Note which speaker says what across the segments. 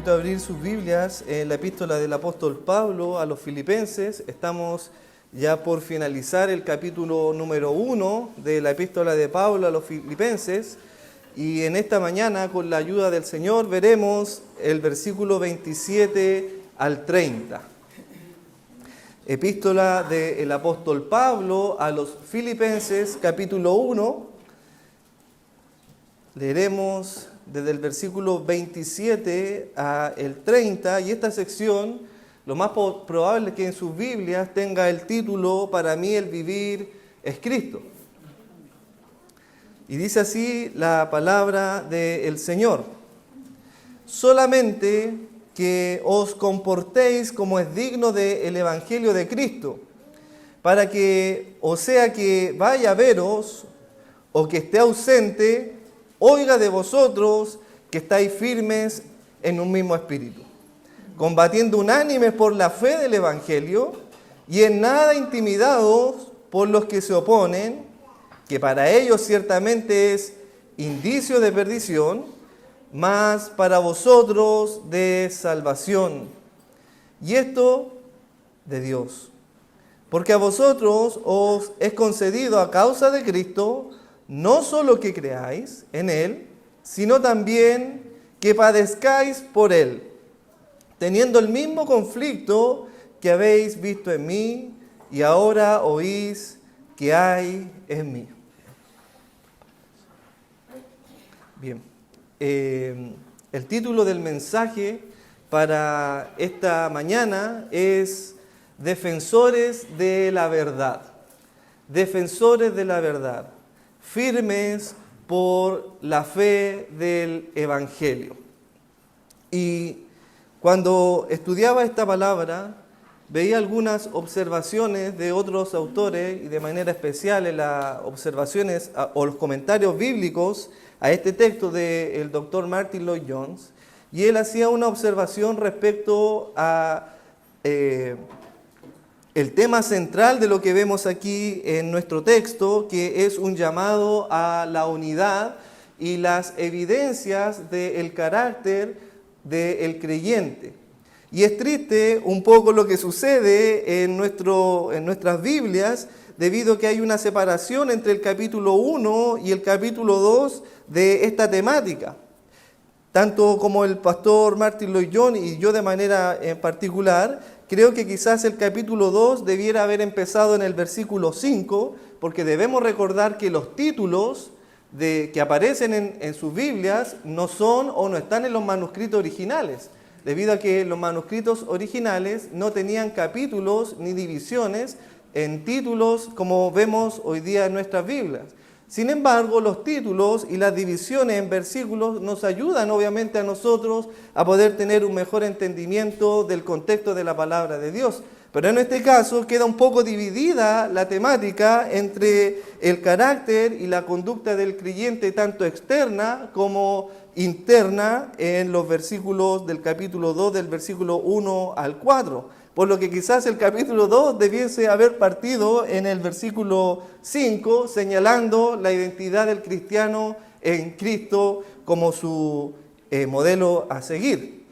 Speaker 1: invito a abrir sus Biblias en la epístola del apóstol Pablo a los Filipenses. Estamos ya por finalizar el capítulo número 1 de la epístola de Pablo a los Filipenses. Y en esta mañana, con la ayuda del Señor, veremos el versículo 27 al 30. Epístola del apóstol Pablo a los Filipenses, capítulo 1. Leeremos desde el versículo 27 al 30, y esta sección, lo más probable es que en sus Biblias tenga el título "Para mí el vivir es Cristo". Y dice así la palabra del Señor: solamente que os comportéis como es digno del Evangelio de Cristo, para que, o sea que vaya a veros, o que esté ausente, oiga de vosotros que estáis firmes en un mismo espíritu, combatiendo unánimes por la fe del Evangelio, y en nada intimidados por los que se oponen, que para ellos ciertamente es indicio de perdición, mas para vosotros de salvación. Y esto de Dios, porque a vosotros os es concedido a causa de Cristo, no solo que creáis en Él, sino también que padezcáis por Él, teniendo el mismo conflicto que habéis visto en mí y ahora oís que hay en mí. Bien, el título del mensaje para esta mañana es Defensores de la Verdad. Defensores de la verdad, firmes por la fe del Evangelio. Y cuando estudiaba esta palabra, veía algunas observaciones de otros autores, y de manera especial en las observaciones o los comentarios bíblicos a este texto del doctor Martyn Lloyd-Jones, y él hacía una observación respecto a el tema central de lo que vemos aquí en nuestro texto, que es un llamado a la unidad y las evidencias del carácter del creyente. Y es triste un poco lo que sucede en nuestras Biblias, debido a que hay una separación entre el capítulo 1 y el capítulo 2 de esta temática. Tanto como el pastor Martyn Lloyd-Jones y yo de manera en particular, creo que quizás el capítulo 2 debiera haber empezado en el versículo 5, porque debemos recordar que los títulos que aparecen en sus Biblias no son o no están en los manuscritos originales, debido a que los manuscritos originales no tenían capítulos ni divisiones en títulos como vemos hoy día en nuestras Biblias. Sin embargo, los títulos y las divisiones en versículos nos ayudan obviamente a nosotros a poder tener un mejor entendimiento del contexto de la palabra de Dios. Pero en este caso queda un poco dividida la temática entre el carácter y la conducta del creyente, tanto externa como interna, en los versículos del capítulo 2, del versículo 1 al 4. Por lo que quizás el capítulo 2 debiese haber partido en el versículo 5, señalando la identidad del cristiano en Cristo como su modelo a seguir.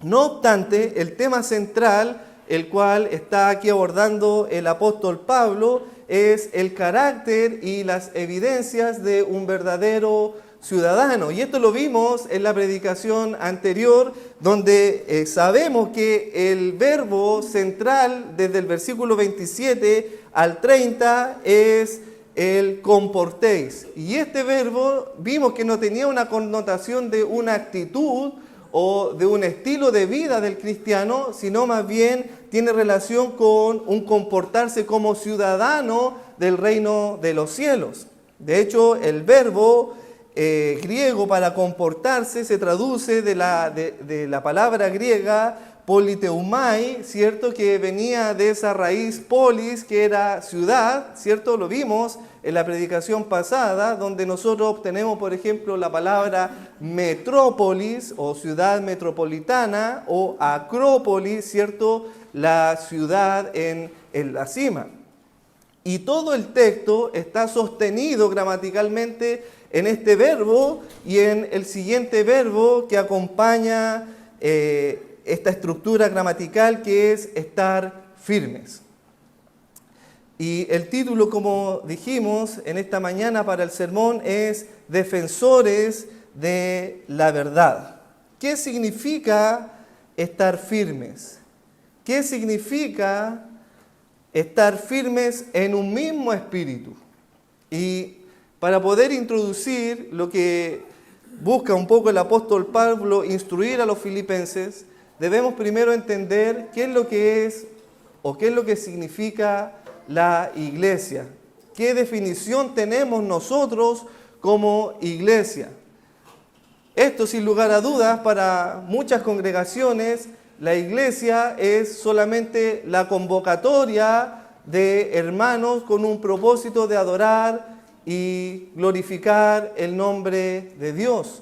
Speaker 1: No obstante, el tema central, el cual está aquí abordando el apóstol Pablo, es el carácter y las evidencias de un verdadero ciudadano. Y esto lo vimos en la predicación anterior, donde sabemos que el verbo central desde el versículo 27 al 30 es el comportéis. Y este verbo vimos que no tenía una connotación de una actitud o de un estilo de vida del cristiano, sino más bien tiene relación con un comportarse como ciudadano del reino de los cielos. De hecho, el verbo griego para comportarse se traduce de la palabra griega politeumai, ¿cierto? Que venía de esa raíz polis, que era ciudad, ¿cierto? Lo vimos en la predicación pasada, donde nosotros obtenemos, por ejemplo, la palabra metrópolis o ciudad metropolitana, o acrópolis, ¿cierto? La ciudad en la cima. Y todo el texto está sostenido gramaticalmente en este verbo y en el siguiente verbo que acompaña esta estructura gramatical que es estar firmes. Y el título, como dijimos en esta mañana para el sermón, es Defensores de la Verdad. ¿Qué significa estar firmes? ¿Qué significa estar firmes en un mismo espíritu? Y para poder introducir lo que busca un poco el apóstol Pablo, instruir a los filipenses, debemos primero entender qué es lo que es o qué es lo que significa la iglesia. ¿Qué definición tenemos nosotros como iglesia? Esto, sin lugar a dudas, para muchas congregaciones, la iglesia es solamente la convocatoria de hermanos con un propósito de adorar y glorificar el nombre de Dios.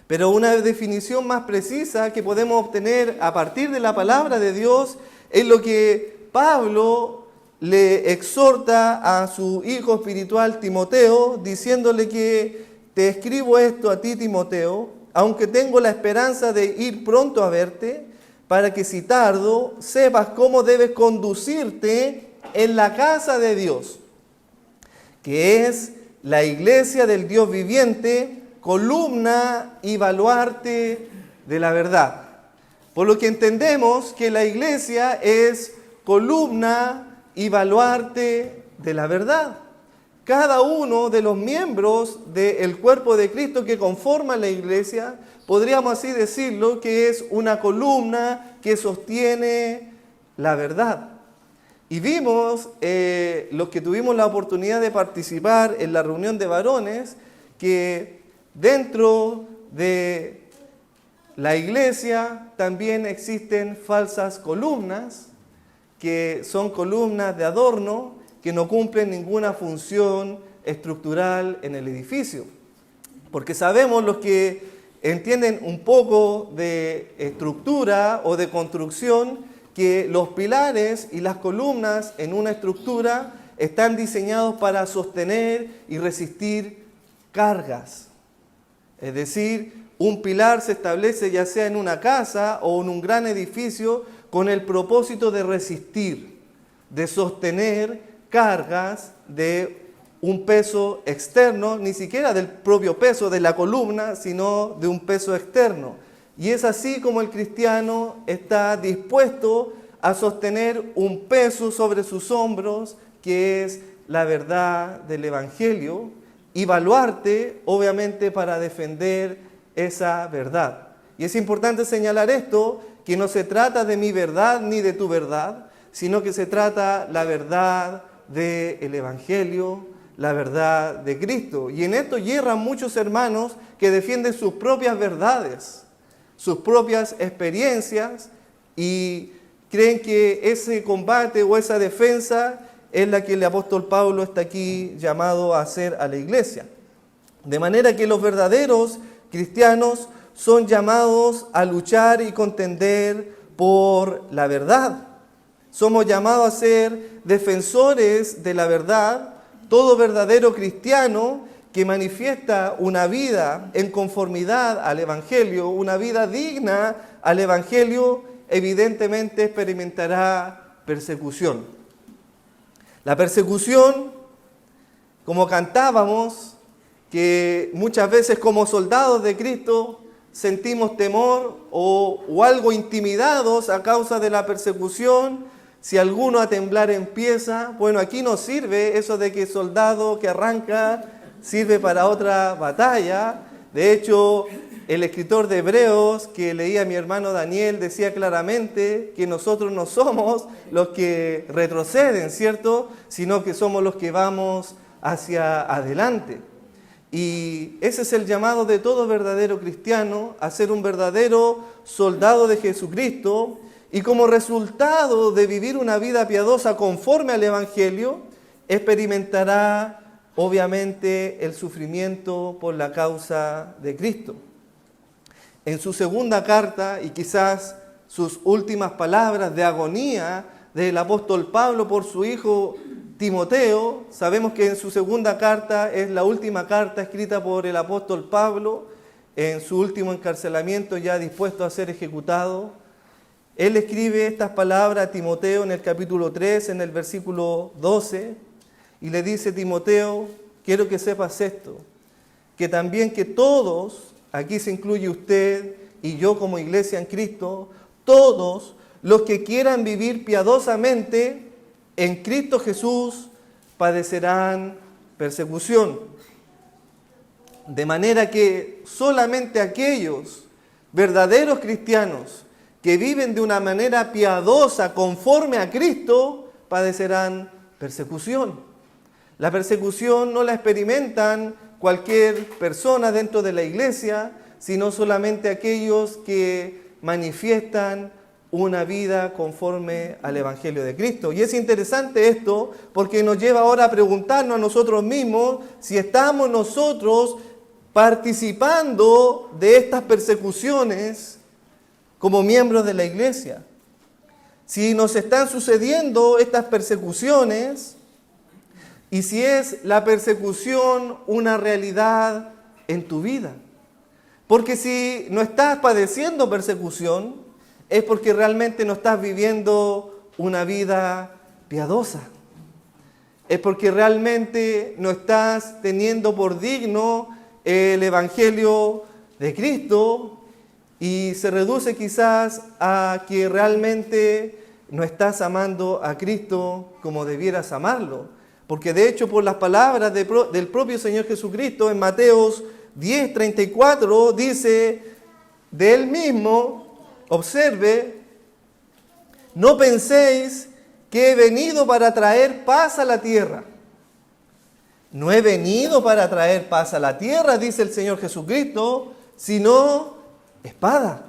Speaker 1: Pero una definición más precisa que podemos obtener a partir de la palabra de Dios es lo que Pablo le exhorta a su hijo espiritual Timoteo, diciéndole que te escribo esto a ti, Timoteo, aunque tengo la esperanza de ir pronto a verte, para que si tardo, sepas cómo debes conducirte en la casa de Dios, que es la iglesia del Dios viviente, columna y baluarte de la verdad. Por lo que entendemos que la iglesia es columna y baluarte de la verdad. Cada uno de los miembros del cuerpo de Cristo que conforma la iglesia, podríamos así decirlo, que es una columna que sostiene la verdad. Y vimos, los que tuvimos la oportunidad de participar en la reunión de varones, que dentro de la iglesia también existen falsas columnas, que son columnas de adorno, que no cumplen ninguna función estructural en el edificio. Porque sabemos, los que entienden un poco de estructura o de construcción, que los pilares y las columnas en una estructura están diseñados para sostener y resistir cargas. Es decir, un pilar se establece ya sea en una casa o en un gran edificio con el propósito de resistir, de sostener cargas de un peso externo, ni siquiera del propio peso de la columna, sino de un peso externo. Y es así como el cristiano está dispuesto a sostener un peso sobre sus hombros, que es la verdad del Evangelio, y baluarte, obviamente, para defender esa verdad. Y es importante señalar esto, que no se trata de mi verdad ni de tu verdad, sino que se trata la verdad del Evangelio, la verdad de Cristo. Y en esto yerran muchos hermanos que defienden sus propias verdades, sus propias experiencias, y creen que ese combate o esa defensa es la que el apóstol Pablo está aquí llamado a hacer a la iglesia. De manera que los verdaderos cristianos son llamados a luchar y contender por la verdad. Somos llamados a ser defensores de la verdad. Todo verdadero cristiano que manifiesta una vida en conformidad al Evangelio, una vida digna al Evangelio, evidentemente experimentará persecución. La persecución, como cantábamos, que muchas veces como soldados de Cristo sentimos temor o algo intimidados a causa de la persecución. Si alguno a temblar empieza, bueno, aquí no sirve eso de que soldado que arranca sirve para otra batalla. De hecho, el escritor de Hebreos, que leía mi hermano Daniel, decía claramente que nosotros no somos los que retroceden, ¿cierto? Sino que somos los que vamos hacia adelante. Y ese es el llamado de todo verdadero cristiano, a ser un verdadero soldado de Jesucristo, y como resultado de vivir una vida piadosa conforme al Evangelio, experimentará obviamente el sufrimiento por la causa de Cristo. En su segunda carta, y quizás sus últimas palabras de agonía del apóstol Pablo por su hijo Timoteo, sabemos que en su segunda carta es la última carta escrita por el apóstol Pablo. en su último encarcelamiento, ya dispuesto a ser ejecutado, él escribe estas palabras a Timoteo en el capítulo 3, en el versículo 12, y le dice: Timoteo, quiero que sepas esto, que también que todos, aquí se incluye usted y yo como iglesia en Cristo, todos los que quieran vivir piadosamente en Cristo Jesús padecerán persecución. De manera que solamente aquellos verdaderos cristianos que viven de una manera piadosa conforme a Cristo padecerán persecución. La persecución no la experimentan cualquier persona dentro de la iglesia, sino solamente aquellos que manifiestan una vida conforme al Evangelio de Cristo. Y es interesante esto porque nos lleva ahora a preguntarnos a nosotros mismos si estamos nosotros participando de estas persecuciones como miembros de la iglesia. Si nos están sucediendo estas persecuciones y si es la persecución una realidad en tu vida. Porque si no estás padeciendo persecución, es porque realmente no estás viviendo una vida piadosa. Es porque realmente no estás teniendo por digno el Evangelio de Cristo y se reduce quizás a que realmente no estás amando a Cristo como debieras amarlo. Porque de hecho, por las palabras del propio Señor Jesucristo en Mateos 10:34 dice de Él mismo, observe: no penséis que he venido para traer paz a la tierra. No he venido para traer paz a la tierra, dice el Señor Jesucristo, sino espada.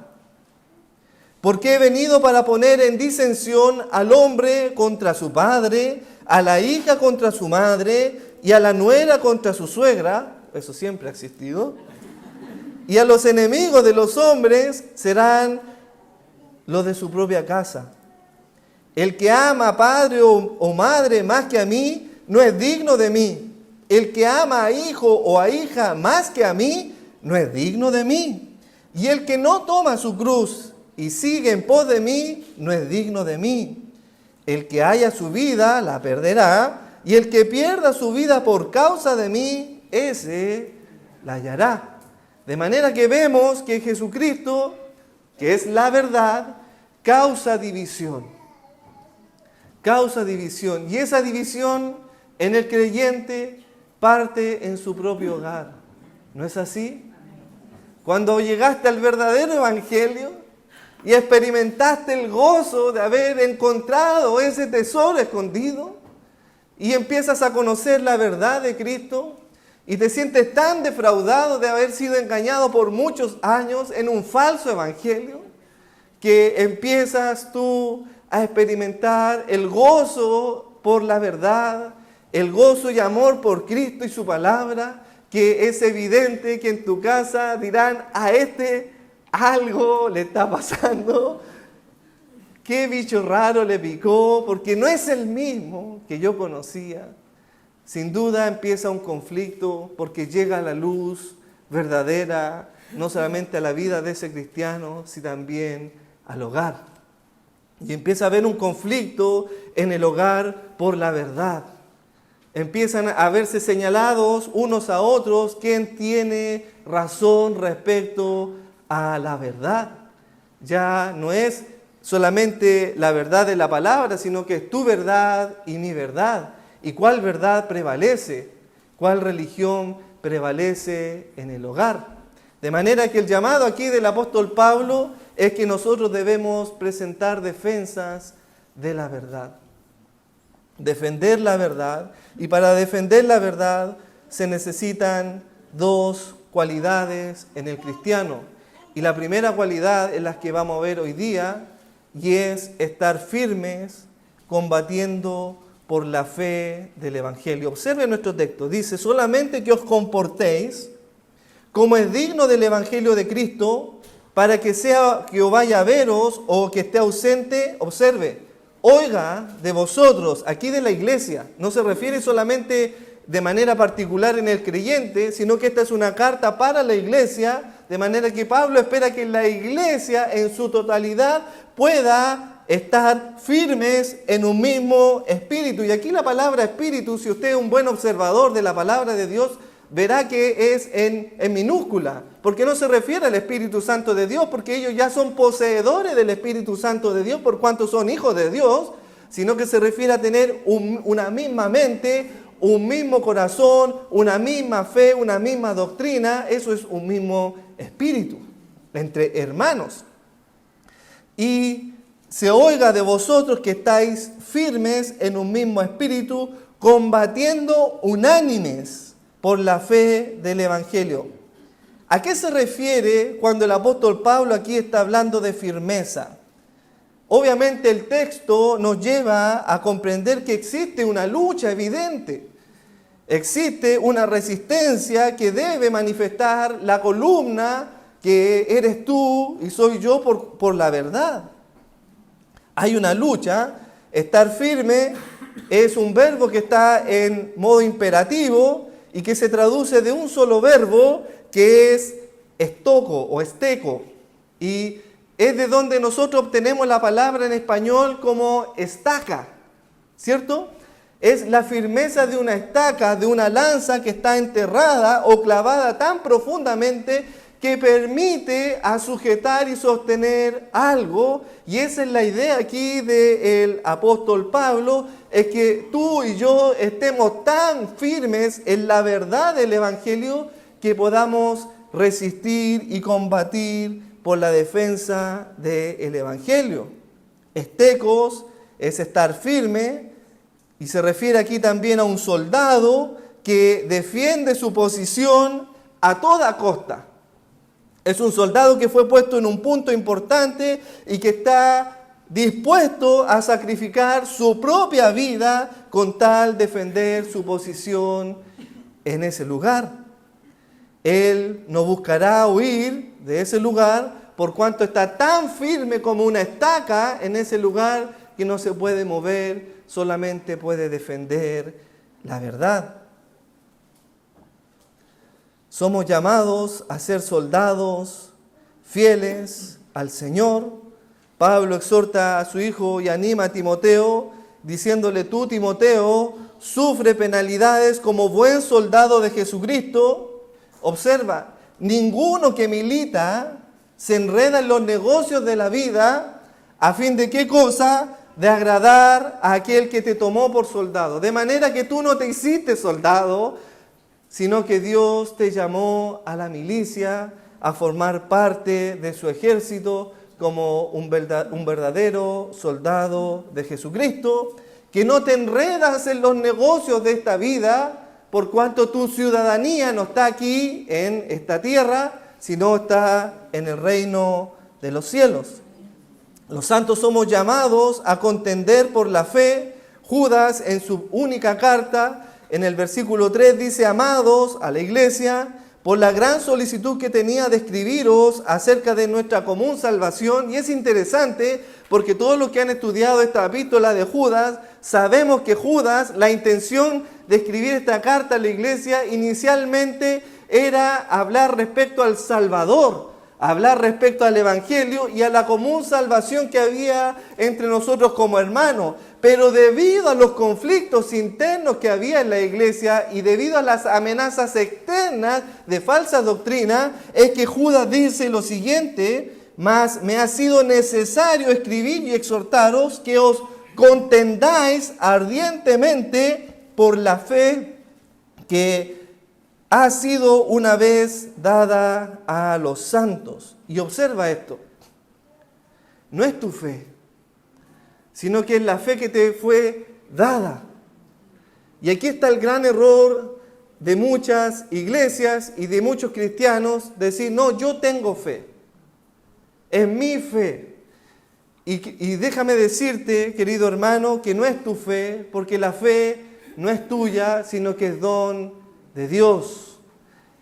Speaker 1: Porque he venido para poner en disensión al hombre contra su padre, a la hija contra su madre y a la nuera contra su suegra. Eso siempre ha existido. Y a los enemigos de los hombres serán los de su propia casa. El que ama a padre o madre más que a mí, no es digno de mí. El que ama a hijo o a hija más que a mí, no es digno de mí. Y el que no toma su cruz y sigue en pos de mí, no es digno de mí. El que haya su vida, la perderá, y el que pierda su vida por causa de mí, ese la hallará. De manera que vemos que Jesucristo, que es la verdad, causa división. Causa división. Y esa división en el creyente parte en su propio hogar. ¿No es así? Cuando llegaste al verdadero evangelio y experimentaste el gozo de haber encontrado ese tesoro escondido y empiezas a conocer la verdad de Cristo y te sientes tan defraudado de haber sido engañado por muchos años en un falso evangelio, que empiezas tú a experimentar el gozo por la verdad, el gozo y amor por Cristo y su palabra, que es evidente que en tu casa dirán: a este algo le está pasando, qué bicho raro le picó, porque no es el mismo que yo conocía. Sin duda empieza un conflicto porque llega la luz verdadera, no solamente a la vida de ese cristiano, sino también al hogar. Y empieza a haber un conflicto en el hogar por la verdad. Empiezan a verse señalados unos a otros quién tiene razón respecto a la verdad. Ya no es solamente la verdad de la palabra, sino que es tu verdad y mi verdad. ¿Y cuál verdad prevalece? ¿Cuál religión prevalece en el hogar? De manera que el llamado aquí del apóstol Pablo es que nosotros debemos presentar defensas de la verdad. Defender la verdad. Y para defender la verdad se necesitan dos cualidades en el cristiano. Y la primera cualidad es la que vamos a ver hoy día, y es estar firmes combatiendo por la fe del Evangelio. Observe nuestro texto. Dice: solamente que os comportéis como es digno del Evangelio de Cristo, para que sea que os vaya a veros o que esté ausente, observe, oiga de vosotros, aquí de la iglesia. No se refiere solamente de manera particular en el creyente, sino que esta es una carta para la iglesia, De manera que Pablo espera que la iglesia en su totalidad pueda estar firmes en un mismo espíritu. Y aquí la palabra espíritu, si usted es un buen observador de la palabra de Dios, verá que es en minúscula, porque no se refiere al Espíritu Santo de Dios, porque ellos ya son poseedores del Espíritu Santo de Dios por cuanto son hijos de Dios, sino que se refiere a tener una misma mente, un mismo corazón, una misma fe, una misma doctrina. Eso es un mismo espíritu entre hermanos. Y se oiga de vosotros que estáis firmes en un mismo espíritu, combatiendo unánimes por la fe del Evangelio. ¿A qué se refiere cuando el apóstol Pablo aquí está hablando de firmeza? Obviamente el texto nos lleva a comprender que existe una lucha evidente. Existe una resistencia que debe manifestar la columna que eres tú y soy yo por la verdad. Hay una lucha. Estar firme es un verbo que está en modo imperativo y que se traduce de un solo verbo que es estoco o esteco. Y es de donde nosotros obtenemos la palabra en español como estaca, ¿cierto? Es la firmeza de una estaca, de una lanza que está enterrada o clavada tan profundamente que permite a sujetar y sostener algo. Y esa es la idea aquí del apóstol Pablo, es que tú y yo estemos tan firmes en la verdad del Evangelio que podamos resistir y combatir por la defensa del Evangelio. Estecos es estar firme, y se refiere aquí también a un soldado que defiende su posición a toda costa. Es un soldado que fue puesto en un punto importante y que está dispuesto a sacrificar su propia vida con tal defender su posición en ese lugar. Él no buscará huir de ese lugar por cuanto está tan firme como una estaca en ese lugar que no se puede mover, solamente puede defender la verdad. Somos llamados a ser soldados fieles al Señor. Pablo exhorta a su hijo y anima a Timoteo, diciéndole: tú, Timoteo, sufre penalidades como buen soldado de Jesucristo. Observa, ninguno que milita se enreda en los negocios de la vida a fin de ¿qué cosa? De agradar a aquel que te tomó por soldado. De manera que tú no te hiciste soldado, sino que Dios te llamó a la milicia, a formar parte de su ejército como un verdadero soldado de Jesucristo, que no te enredas en los negocios de esta vida, por cuanto tu ciudadanía no está aquí en esta tierra, sino está en el reino de los cielos. Los santos somos llamados a contender por la fe. Judas, en su única carta, en el versículo 3, dice: amados a la iglesia, por la gran solicitud que tenía de escribiros acerca de nuestra común salvación. Y es interesante porque todos los que han estudiado esta epístola de Judas, sabemos que Judas, la intención de escribir esta carta a la iglesia inicialmente era hablar respecto al Salvador, hablar respecto al Evangelio y a la común salvación que había entre nosotros como hermanos. Pero debido a los conflictos internos que había en la iglesia y debido a las amenazas externas de falsa doctrina, es que Judas dice lo siguiente: mas me ha sido necesario escribir y exhortaros que os contendáis ardientemente por la fe que ha sido una vez dada a los santos. Y observa esto: no es tu fe, sino que es la fe que te fue dada. Y aquí está el gran error de muchas iglesias y de muchos cristianos, decir: no, yo tengo fe, es mi fe. Y déjame decirte, querido hermano, que no es tu fe, porque la fe no es tuya, sino que es don de Dios.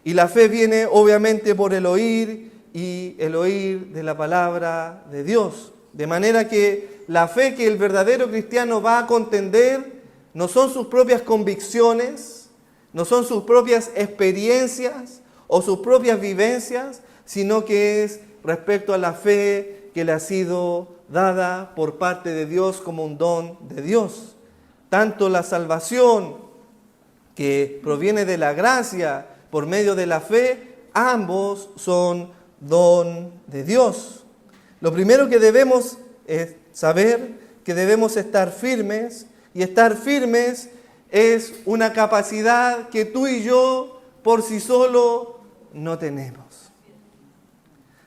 Speaker 1: Y la fe viene obviamente por el oír, y el oír de la palabra de Dios. De manera que la fe que el verdadero cristiano va a contender no son sus propias convicciones, no son sus propias experiencias o sus propias vivencias, sino que es respecto a la fe que le ha sido dada por parte de Dios como un don de Dios. Tanto la salvación que proviene de la gracia por medio de la fe, ambos son don de Dios. Lo primero que debemos es saber que debemos estar firmes, y estar firmes es una capacidad que tú y yo por sí solo no tenemos.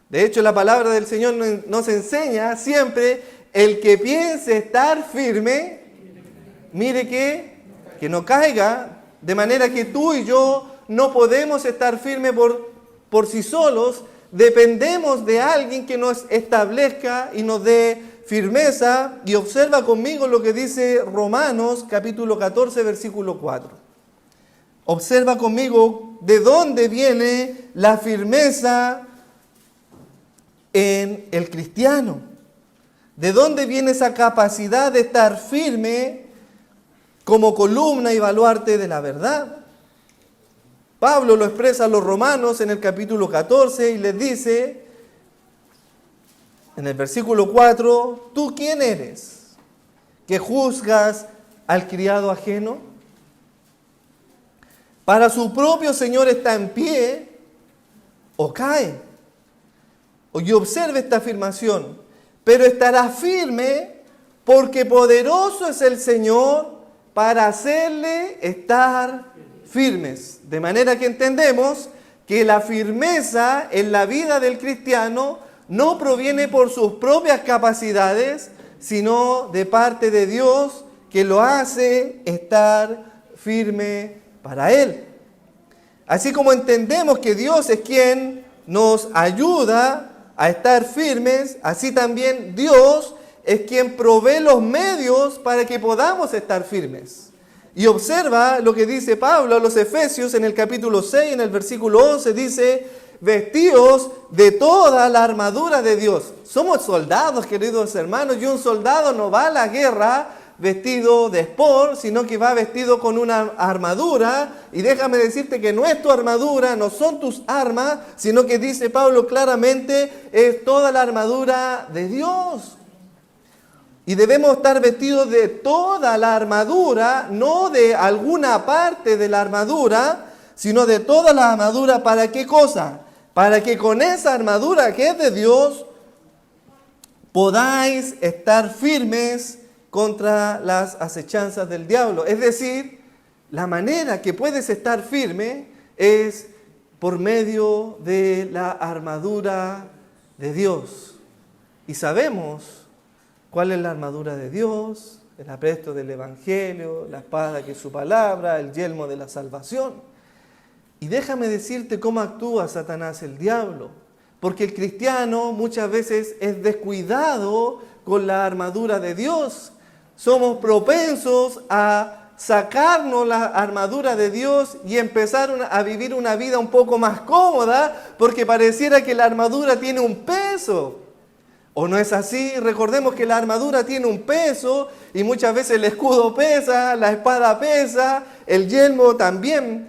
Speaker 1: De hecho, la palabra del Señor nos enseña siempre: el que piense estar firme, mire que no caiga, de manera que tú y yo no podemos estar firmes por sí solos, dependemos de alguien que nos establezca y nos dé firmeza. Y observa conmigo lo que dice Romanos capítulo 14, versículo 4. Observa conmigo de dónde viene la firmeza en el cristiano. ¿De dónde viene esa capacidad de estar firme como columna y baluarte de la verdad? Pablo lo expresa a los romanos en el capítulo 14 y les dice, en el versículo 4, ¿tú quién eres que juzgas al criado ajeno? Para su propio Señor está en pie o cae. Y observe esta afirmación: pero estará firme porque poderoso es el Señor para hacerle estar firmes. De manera que entendemos que la firmeza en la vida del cristiano no proviene por sus propias capacidades, sino de parte de Dios, que lo hace estar firme para Él. Así como entendemos que Dios es quien nos ayuda a estar firmes, así también Dios es quien provee los medios para que podamos estar firmes. Y observa lo que dice Pablo a los Efesios en el capítulo 6, en el versículo 11, dice: vestidos de toda la armadura de Dios. Somos soldados, queridos hermanos, y un soldado no va a la guerra vestido de sport, sino que va vestido con una armadura. Y déjame decirte que no es tu armadura, no son tus armas, sino que dice Pablo claramente, es toda la armadura de Dios. Y debemos estar vestidos de toda la armadura, no de alguna parte de la armadura, sino de toda la armadura. ¿Para qué cosa? Para que con esa armadura que es de Dios podáis estar firmes contra las acechanzas del diablo. Es decir, la manera que puedes estar firme es por medio de la armadura de Dios. Y sabemos cuál es la armadura de Dios: el apresto del Evangelio, la espada que es su palabra, el yelmo de la salvación. Y déjame decirte cómo actúa Satanás, el diablo. Porque el cristiano muchas veces es descuidado con la armadura de Dios. Somos propensos a sacarnos la armadura de Dios y empezar a vivir una vida un poco más cómoda, porque pareciera que la armadura tiene un peso. ¿O no es así? Recordemos que la armadura tiene un peso, y muchas veces el escudo pesa, la espada pesa, el yelmo también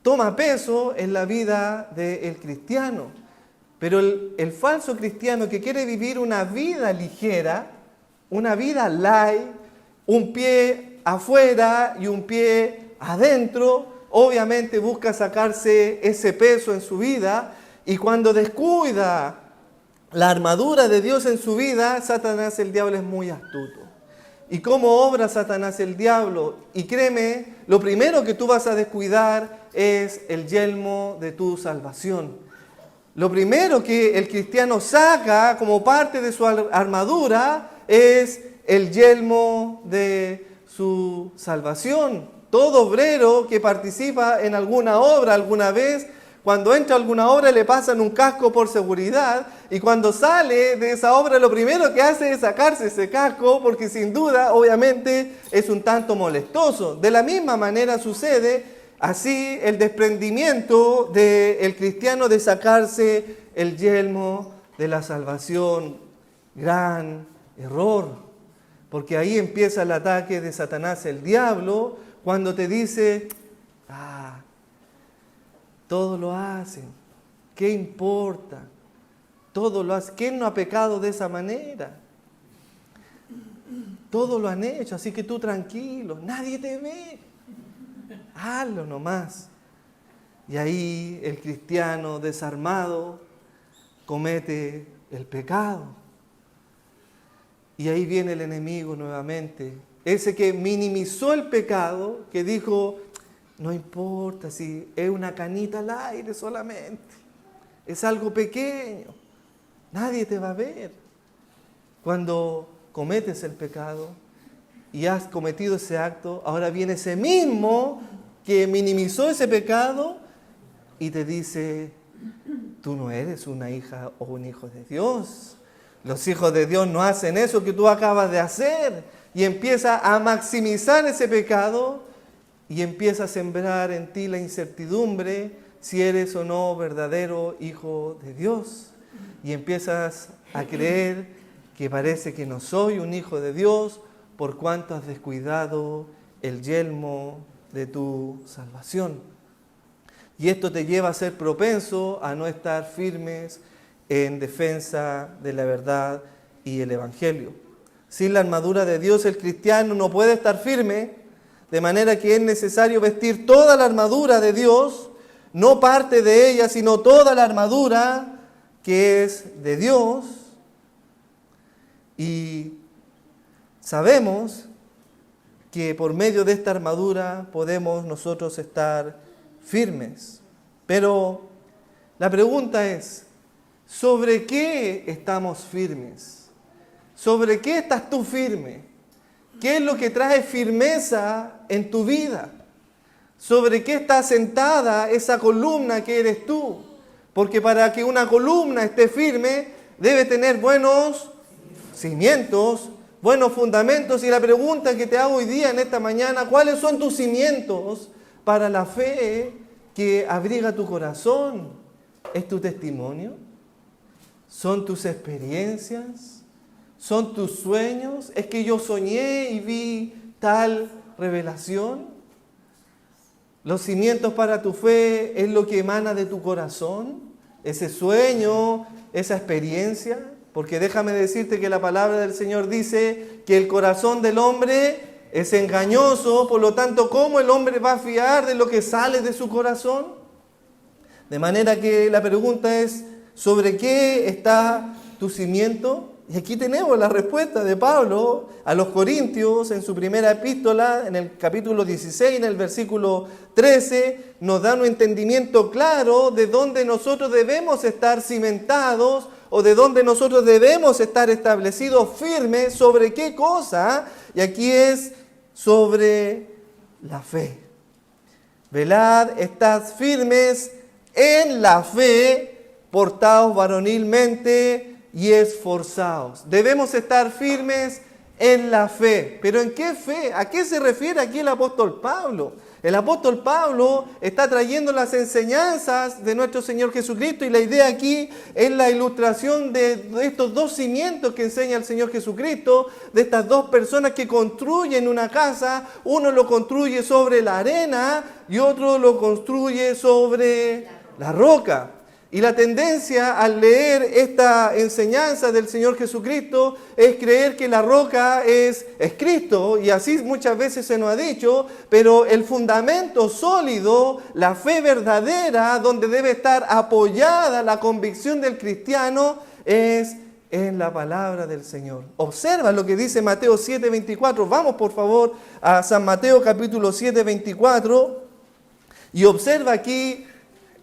Speaker 1: toma peso en la vida del cristiano. Pero el falso cristiano que quiere vivir una vida ligera, una vida light, un pie afuera y un pie adentro, obviamente busca sacarse ese peso en su vida, y cuando descuida la armadura de Dios en su vida, Satanás, el diablo, es muy astuto. ¿Y cómo obra Satanás, el diablo? Y créeme, lo primero que tú vas a descuidar es el yelmo de tu salvación. Lo primero que el cristiano saca como parte de su armadura es el yelmo de su salvación. Todo obrero que participa en alguna obra alguna vez, cuando entra a alguna obra le pasan un casco por seguridad, y cuando sale de esa obra lo primero que hace es sacarse ese casco, porque sin duda, obviamente, es un tanto molestoso. De la misma manera sucede así el desprendimiento del cristiano de sacarse el yelmo de la salvación. Gran error, porque ahí empieza el ataque de Satanás, el diablo, cuando te dice: todo lo hacen. ¿Qué importa? Todo lo hace. ¿Quién no ha pecado de esa manera? Todo lo han hecho, así que tú tranquilo, nadie te ve. Hazlo nomás. Y ahí el cristiano desarmado comete el pecado. Y ahí viene el enemigo nuevamente. Ese que minimizó el pecado, que dijo, no importa si es una canita al aire solamente. Es algo pequeño. Nadie te va a ver. Cuando cometes el pecado y has cometido ese acto, ahora viene ese mismo que minimizó ese pecado y te dice, tú no eres una hija o un hijo de Dios. Los hijos de Dios no hacen eso que tú acabas de hacer. Y empieza a maximizar ese pecado y empieza a sembrar en ti la incertidumbre si eres o no verdadero hijo de Dios. Y empiezas a creer que parece que no soy un hijo de Dios por cuanto has descuidado el yelmo de tu salvación. Y esto te lleva a ser propenso a no estar firmes en defensa de la verdad y el Evangelio. Sin la armadura de Dios, el cristiano no puede estar firme, de manera que es necesario vestir toda la armadura de Dios, no parte de ella, sino toda la armadura que es de Dios. Y sabemos que por medio de esta armadura podemos nosotros estar firmes. Pero la pregunta es, ¿sobre qué estamos firmes? ¿Sobre qué estás tú firme? ¿Qué es lo que trae firmeza en tu vida? ¿Sobre qué está sentada esa columna que eres tú? Porque para que una columna esté firme, debe tener buenos cimientos, buenos fundamentos. Y la pregunta que te hago hoy día, en esta mañana, ¿cuáles son tus cimientos para la fe que abriga tu corazón? ¿Es tu testimonio? ¿Son tus experiencias? ¿Son tus sueños? ¿Es que yo soñé y vi tal revelación? ¿Los cimientos para tu fe es lo que emana de tu corazón? ¿Ese sueño, esa experiencia? Porque déjame decirte que la palabra del Señor dice que el corazón del hombre es engañoso, por lo tanto, ¿cómo el hombre va a fiar de lo que sale de su corazón? De manera que la pregunta es, ¿sobre qué está tu cimiento? Y aquí tenemos la respuesta de Pablo a los Corintios en su primera epístola, en el capítulo 16, en el versículo 13, nos da un entendimiento claro de dónde nosotros debemos estar cimentados o de dónde nosotros debemos estar establecidos firmes, sobre qué cosa, y aquí es sobre la fe. Velad, estad firmes en la fe, portaos varonilmente y esforzaos. Debemos estar firmes en la fe. ¿Pero en qué fe? ¿A qué se refiere aquí el apóstol Pablo? El apóstol Pablo está trayendo las enseñanzas de nuestro Señor Jesucristo y la idea aquí es la ilustración de estos dos cimientos que enseña el Señor Jesucristo, de estas dos personas que construyen una casa. Uno lo construye sobre la arena y otro lo construye sobre la roca. Y la tendencia al leer esta enseñanza del Señor Jesucristo es creer que la roca es Cristo, y así muchas veces se nos ha dicho, pero el fundamento sólido, la fe verdadera, donde debe estar apoyada la convicción del cristiano, es en la palabra del Señor. Observa lo que dice Mateo 7:24. Vamos por favor a San Mateo capítulo 7:24 y observa aquí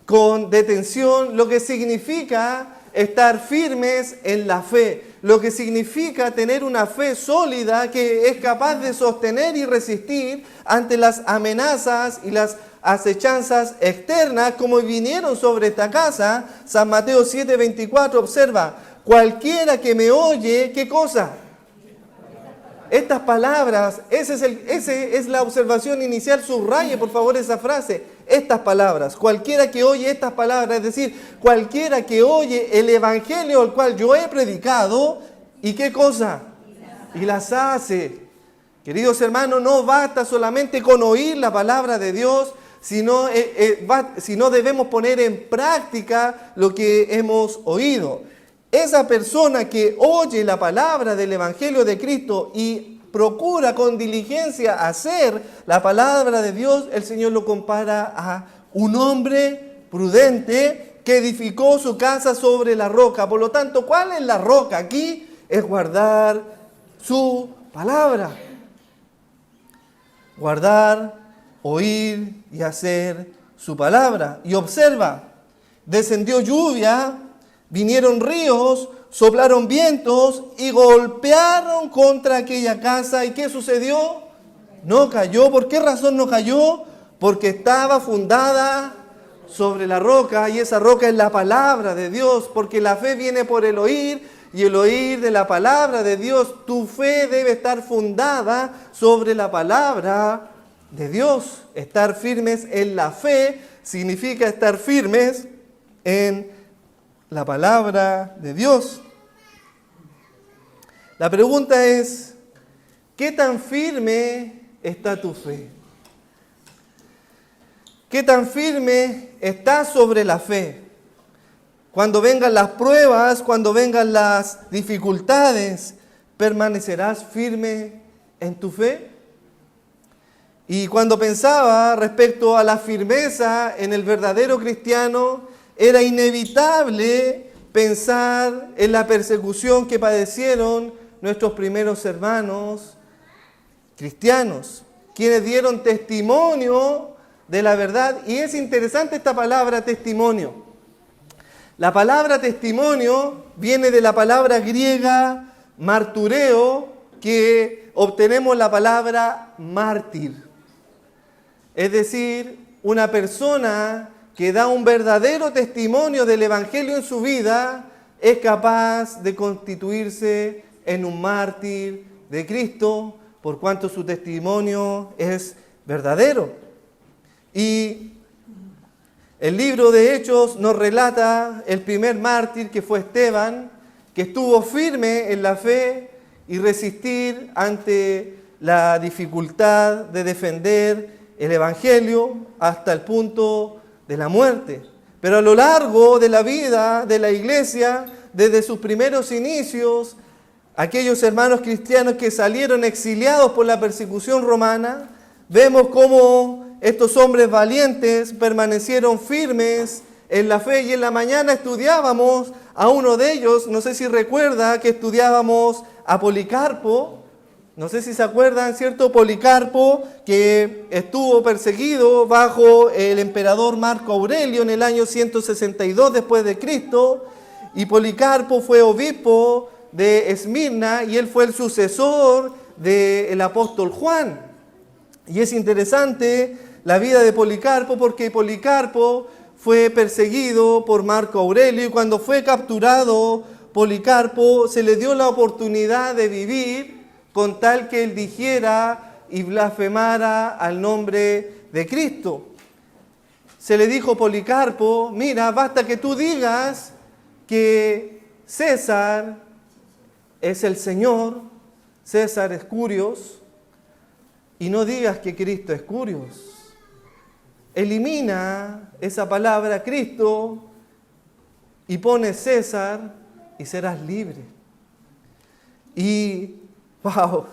Speaker 1: con detención lo que significa estar firmes en la fe, lo que significa tener una fe sólida que es capaz de sostener y resistir ante las amenazas y las acechanzas externas como vinieron sobre esta casa. San Mateo 7:24, observa, cualquiera que me oye, ¿qué cosa? Estas palabras, esa es la observación inicial, subraye por favor esa frase. Estas palabras, cualquiera que oye estas palabras, es decir, cualquiera que oye el evangelio al cual yo he predicado, ¿y qué cosa? Y las hace. Queridos hermanos, no basta solamente con oír la palabra de Dios, sino debemos poner en práctica lo que hemos oído. Esa persona que oye la palabra del Evangelio de Cristo y procura con diligencia hacer la palabra de Dios, el Señor lo compara a un hombre prudente que edificó su casa sobre la roca. Por lo tanto, ¿cuál es la roca? Aquí es guardar su palabra. Guardar, oír y hacer su palabra. Y observa, descendió lluvia, vinieron ríos, soplaron vientos y golpearon contra aquella casa. ¿Y qué sucedió? No cayó. ¿Por qué razón no cayó? Porque estaba fundada sobre la roca, y esa roca es la palabra de Dios, porque la fe viene por el oír y el oír de la palabra de Dios. Tu fe debe estar fundada sobre la palabra de Dios. Estar firmes en la fe significa estar firmes en la palabra de Dios. La pregunta es, ¿qué tan firme está tu fe? ¿Qué tan firme estás sobre la fe? Cuando vengan las pruebas, cuando vengan las dificultades, ¿permanecerás firme en tu fe? Y cuando pensaba respecto a la firmeza en el verdadero cristiano, era inevitable pensar en la persecución que padecieron nuestros primeros hermanos cristianos, quienes dieron testimonio de la verdad. Y es interesante esta palabra testimonio. La palabra testimonio viene de la palabra griega martureo, que obtenemos la palabra mártir. Es decir, una persona que da un verdadero testimonio del Evangelio en su vida es capaz de constituirse en un mártir de Cristo, por cuanto su testimonio es verdadero. Y el libro de Hechos nos relata el primer mártir, que fue Esteban, que estuvo firme en la fe y resistir ante la dificultad de defender el Evangelio hasta el punto de la muerte. Pero a lo largo de la vida de la iglesia, desde sus primeros inicios, aquellos hermanos cristianos que salieron exiliados por la persecución romana, vemos cómo estos hombres valientes permanecieron firmes en la fe. Y en la mañana estudiábamos a uno de ellos, no sé si recuerda que estudiábamos a Policarpo. No sé si se acuerdan, ¿cierto? Policarpo, que estuvo perseguido bajo el emperador Marco Aurelio en el año 162 después de Cristo. Y Policarpo fue obispo de Esmirna y él fue el sucesor del apóstol Juan. Y es interesante la vida de Policarpo, porque Policarpo fue perseguido por Marco Aurelio, y cuando fue capturado Policarpo se le dio la oportunidad de vivir con tal que él dijera y blasfemara al nombre de Cristo. Se le dijo a Policarpo: mira, basta que tú digas que César es el Señor, César es Curios, y no digas que Cristo es Curios. Elimina esa palabra Cristo y pone César y serás libre. Y, wow,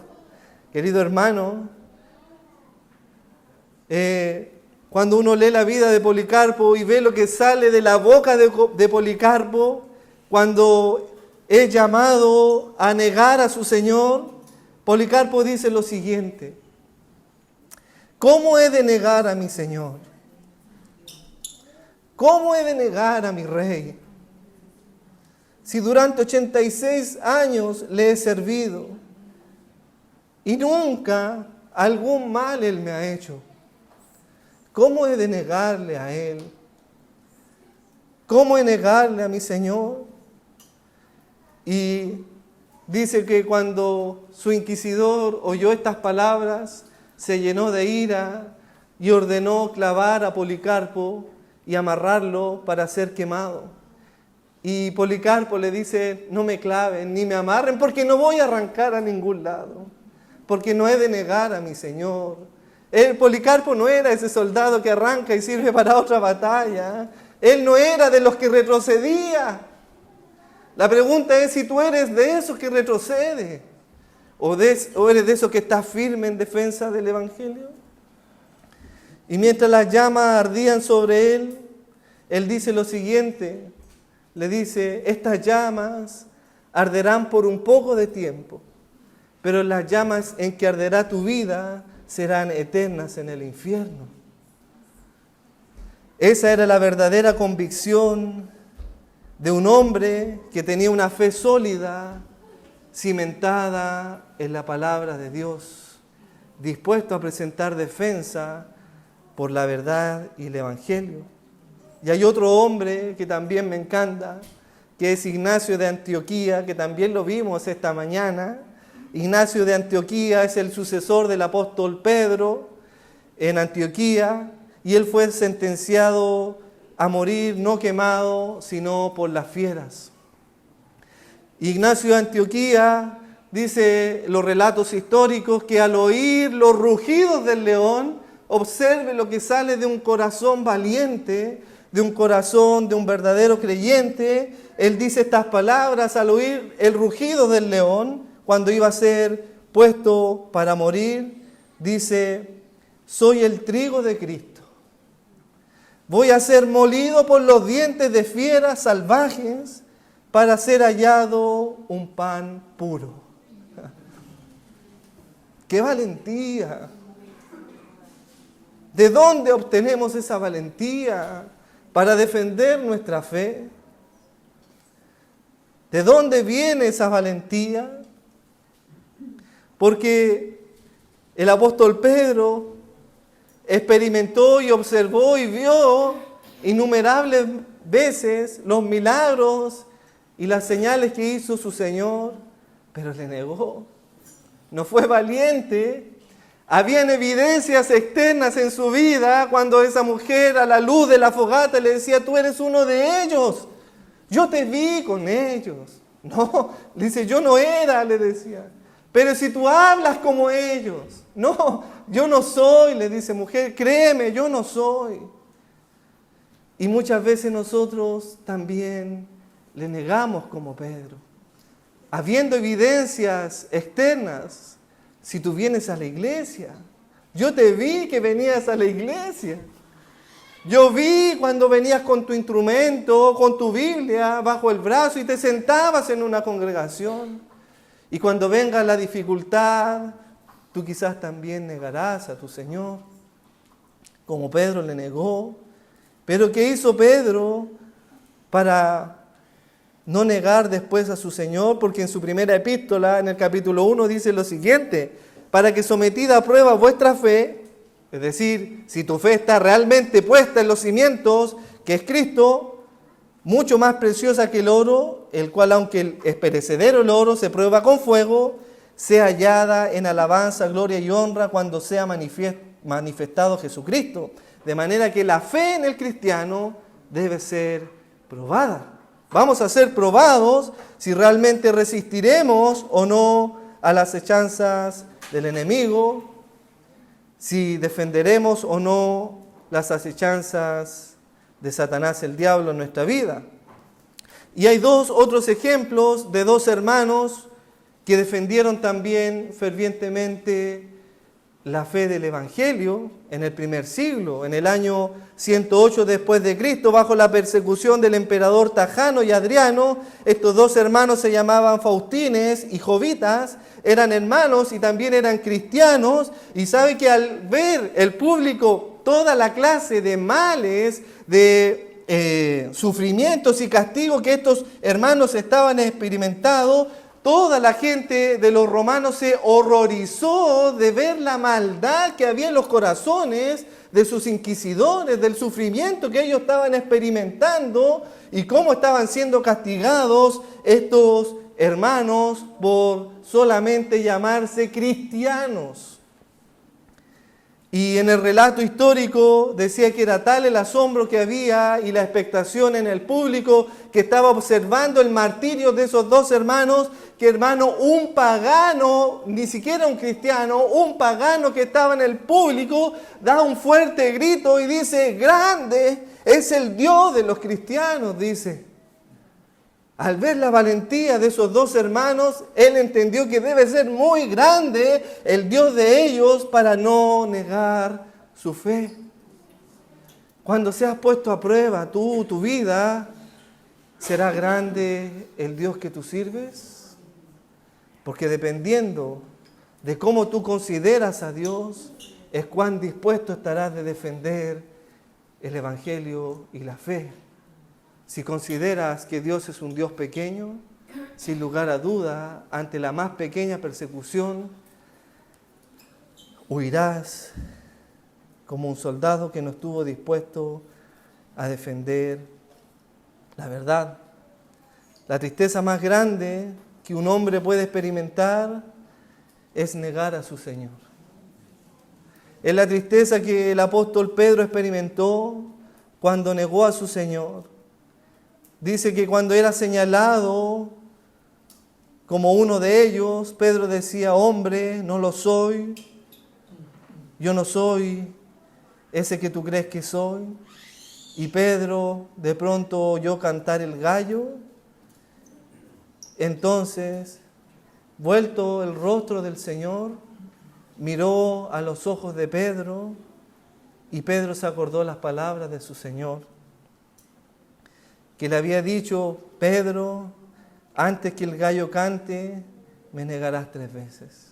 Speaker 1: querido hermano, cuando uno lee la vida de Policarpo y ve lo que sale de la boca de Policarpo, cuando es llamado a negar a su Señor, Policarpo dice lo siguiente: ¿cómo he de negar a mi Señor? ¿Cómo he de negar a mi Rey? Si durante 86 años le he servido y nunca algún mal Él me ha hecho, ¿cómo he de negarle a Él? ¿Cómo he de negarle a mi Señor? Y dice que cuando su inquisidor oyó estas palabras, se llenó de ira y ordenó clavar a Policarpo y amarrarlo para ser quemado. Y Policarpo le dice: no me claven ni me amarren, porque no voy a arrancar a ningún lado, porque no he de negar a mi Señor. El Policarpo no era ese soldado que arranca y sirve para otra batalla. Él no era de los que retrocedía. La pregunta es si tú eres de esos que retrocede o eres de esos que está firme en defensa del Evangelio. Y mientras las llamas ardían sobre él, él dice lo siguiente, le dice, estas llamas arderán por un poco de tiempo, pero las llamas en que arderá tu vida serán eternas en el infierno. Esa era la verdadera convicción de un hombre que tenía una fe sólida, cimentada en la palabra de Dios, dispuesto a presentar defensa por la verdad y el Evangelio. Y hay otro hombre que también me encanta, que es Ignacio de Antioquía, que también lo vimos esta mañana. Ignacio de Antioquía es el sucesor del apóstol Pedro en Antioquía, y él fue sentenciado a morir no quemado, sino por las fieras. Ignacio de Antioquía dice los relatos históricos que al oír los rugidos del león, observe lo que sale de un corazón valiente, de un corazón de un verdadero creyente. Él dice estas palabras al oír el rugido del león, cuando iba a ser puesto para morir, dice, soy el trigo de Cristo. Voy a ser molido por los dientes de fieras salvajes para ser hallado un pan puro. ¡Qué valentía! ¿De dónde obtenemos esa valentía para defender nuestra fe? ¿De dónde viene esa valentía? Porque el apóstol Pedro experimentó y observó y vio innumerables veces los milagros y las señales que hizo su Señor, pero le negó. No fue valiente. Habían evidencias externas en su vida cuando esa mujer a la luz de la fogata le decía, tú eres uno de ellos. Yo te vi con ellos. No, dice, yo no era, le decía. Pero si tú hablas como ellos. No, yo no soy, le dice, mujer, créeme, yo no soy. Y muchas veces nosotros también le negamos como Pedro. Habiendo evidencias externas, si tú vienes a la iglesia, yo te vi que venías a la iglesia. Yo vi cuando venías con tu instrumento, con tu Biblia bajo el brazo y te sentabas en una congregación. Y cuando venga la dificultad, tú quizás también negarás a tu Señor, como Pedro le negó. Pero ¿qué hizo Pedro para no negar después a su Señor? Porque en su primera epístola, en el capítulo 1, dice lo siguiente, para que sometida a prueba vuestra fe, es decir, si tu fe está realmente puesta en los cimientos, que es Cristo, mucho más preciosa que el oro, el cual aunque es perecedero el oro, se prueba con fuego, sea hallada en alabanza, gloria y honra cuando sea manifestado Jesucristo. De manera que la fe en el cristiano debe ser probada. Vamos a ser probados si realmente resistiremos o no a las acechanzas del enemigo, si defenderemos o no las acechanzas de Satanás, el diablo, en nuestra vida. Y hay otros ejemplos de dos hermanos que defendieron también fervientemente la fe del Evangelio en el primer siglo, en el año 108 después de Cristo, bajo la persecución del emperador Trajano y Adriano. Estos dos hermanos se llamaban Faustines y Jovitas, eran hermanos y también eran cristianos, y sabe que al ver el público toda la clase de males, de sufrimientos y castigos que estos hermanos estaban experimentando, toda la gente de los romanos se horrorizó de ver la maldad que había en los corazones de sus inquisidores, del sufrimiento que ellos estaban experimentando y cómo estaban siendo castigados estos hermanos por solamente llamarse cristianos. Y en el relato histórico decía que era tal el asombro que había y la expectación en el público que estaba observando el martirio de esos dos hermanos, que hermano, un pagano, ni siquiera un cristiano, un pagano que estaba en el público, da un fuerte grito y dice: grande es el Dios de los cristianos, dice. Al ver la valentía de esos dos hermanos, él entendió que debe ser muy grande el Dios de ellos para no negar su fe. Cuando seas puesto a prueba tu vida, ¿será grande el Dios que tú sirves? Porque dependiendo de cómo tú consideras a Dios, es cuán dispuesto estarás de defender el Evangelio y la fe. Si consideras que Dios es un Dios pequeño, sin lugar a duda, ante la más pequeña persecución, huirás como un soldado que no estuvo dispuesto a defender la verdad. La tristeza más grande que un hombre puede experimentar es negar a su Señor. Es la tristeza que el apóstol Pedro experimentó cuando negó a su Señor. Dice que cuando era señalado como uno de ellos, Pedro decía: hombre, no lo soy, yo no soy ese que tú crees que soy. Y Pedro de pronto oyó cantar el gallo. Entonces, vuelto el rostro del Señor, miró a los ojos de Pedro y Pedro se acordó las palabras de su Señor, que le había dicho: Pedro, antes que el gallo cante, me negarás 3 veces.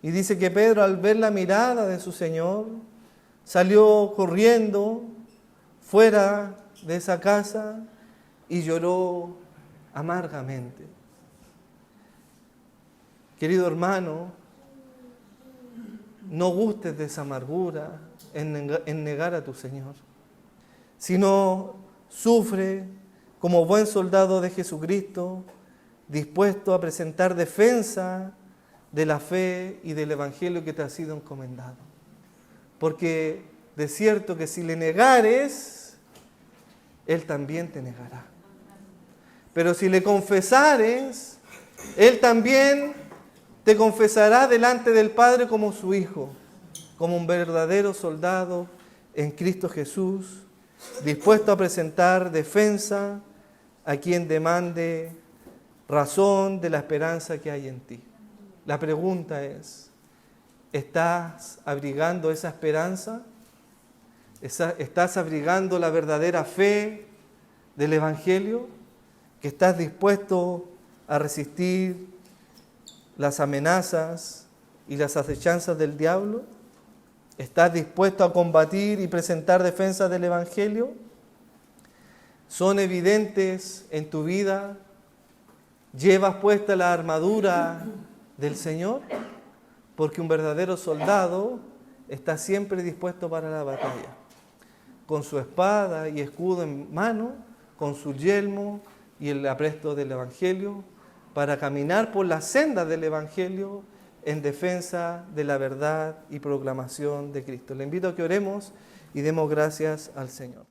Speaker 1: Y dice que Pedro, al ver la mirada de su Señor, salió corriendo fuera de esa casa y lloró amargamente. Querido hermano, no gustes de esa amargura en negar a tu Señor, sino sufre como buen soldado de Jesucristo, dispuesto a presentar defensa de la fe y del Evangelio que te ha sido encomendado. Porque de cierto que si le negares, Él también te negará. Pero si le confesares, Él también te confesará delante del Padre como su Hijo, como un verdadero soldado en Cristo Jesús, dispuesto a presentar defensa a quien demande razón de la esperanza que hay en ti. La pregunta es: ¿estás abrigando esa esperanza? ¿Estás abrigando la verdadera fe del Evangelio? ¿Que estás dispuesto a resistir las amenazas y las acechanzas del diablo? ¿Estás dispuesto a combatir y presentar defensa del Evangelio? ¿Son evidentes en tu vida? ¿Llevas puesta la armadura del Señor? Porque un verdadero soldado está siempre dispuesto para la batalla, con su espada y escudo en mano, con su yelmo y el apresto del Evangelio, para caminar por la senda del Evangelio en defensa de la verdad y proclamación de Cristo. Le invito a que oremos y demos gracias al Señor.